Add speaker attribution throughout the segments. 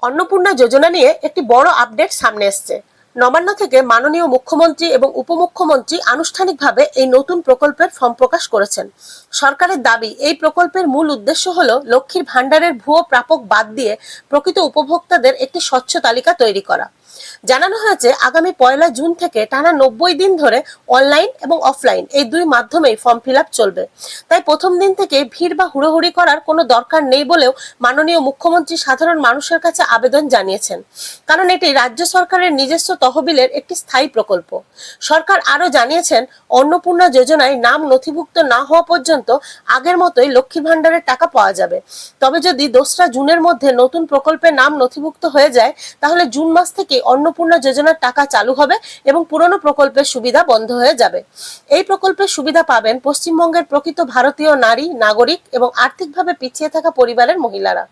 Speaker 1: অন্নপূর্ণা যোজনা নিয়ে একটি বড় আপডেট সামনে এসছে। নবান্ন থেকে মাননীয় মুখ্যমন্ত্রী এবং উপমুখ্যমন্ত্রী আনুষ্ঠানিকভাবে এই নতুন প্রকল্পের ফর্ম প্রকাশ করেছেন। সরকারের দাবি, এই প্রকল্পের মূল উদ্দেশ্য হল লক্ষ্মীর ভাণ্ডারের ভুয়ো প্রাপক বাদ দিয়ে প্রকৃত উপভোক্তাদের একটি স্বচ্ছ তালিকা তৈরি করা। জানানো হয়েছে আগামী 1 জুন থেকে টানা 90 দিন ধরে অনলাইন এবং অফলাইন এই দুই মাধ্যমেই ফর্ম ফিল আপ চলবে। তাই প্রথম দিন থেকে ভিড় বা হুড়োহুড়ি করার কোনো দরকার নেই বলেও মাননীয় মুখ্যমন্ত্রী সাধারণ মানুষের কাছে আবেদন জানিয়েছেন, কারণ এটি রাজ্য সরকারের নিজস্ব তহবিলের একটি স্থায়ী প্রকল্প। সরকার আরও জানিয়েছেন, অন্নপূর্ণা যোজনায় নাম নথিভুক্ত না হওয়া পর্যন্ত আগের মতোই লক্ষ্মী ভাণ্ডারের টাকা পাওয়া যাবে। তবে যদি 2রা জুনের মধ্যে নতুন প্রকল্পে নাম নথিভুক্ত হয়ে যায়, তাহলে জুন মাস থেকে অন্নপূর্ণা যোজনার টাকা চালু হবে এবং পুরনো প্রকল্পের সুবিধা বন্ধ হয়ে যাবে। এই প্রকল্পের সুবিধা পাবেন পশ্চিমবঙ্গের প্রকৃত ভারতীয় নারী, নাগরিক এবং আর্থিকভাবে পিছিয়ে থাকা পরিবারের মহিলারা।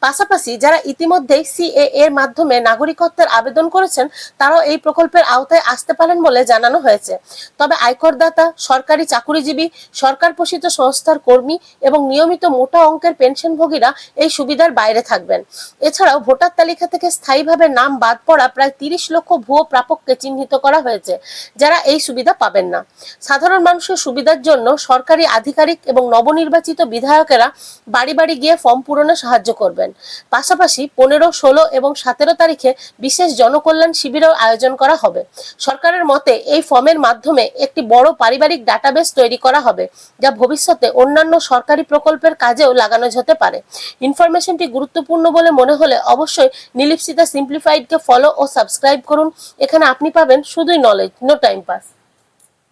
Speaker 1: পাশাপাশি যারা ইতিমধ্যেই সিএএ এর মাধ্যমে নাগরিকত্বের আবেদন করেছেন, তারাও এই প্রকল্পের আওতায় আসতে পারেন বলে জানানো হয়েছে। তবে আয়করদাতা, সরকারি চাকুরিজীবী, সরকার পোষিত সংস্থার কর্মী এবং নিয়মিত মোটা অঙ্কের পেনশনভোগীরা এই সুবিধার বাইরে থাকবেন। এছাড়াও ভোটার তালিকা থেকে স্থায়ীভাবে নাম বাদ পড়া প্রায় 30 লক্ষ ভুয়ো প্রাপককে চিহ্নিত করা হয়েছে, যারা এই সুবিধা পাবেন না। সাধারণ মানুষের সুবিধার জন্য সরকারি আধিকারিক এবং নবনির্বাচিত বিধায়কেরা বাড়ি বাড়ি গিয়ে ফর্ম পূরণে সাহায্য করবেন। পাশাপাশি 15, 16 এবং 17 তারিখে বিশেষ জনকল্যাণ শিবিরের আয়োজন করা হবে। সরকারের মতে এই ফর্মের মাধ্যমে একটি বড় পারিবারিক ডাটাবেস তৈরি করা হবে, যা ভবিষ্যতে অন্যান্য সরকারি প্রকল্পের কাজেও লাগানো যেতে পারে। ইনফরমেশনটি গুরুত্বপূর্ণ বলে মনে হলে অবশ্যই নিলিপসিতা সিম্পলিফাইডকে ফলো ও সাবস্ক্রাইব করুন। এখানে আপনি পাবেন শুধুই নলেজ, নো টাইম পাস।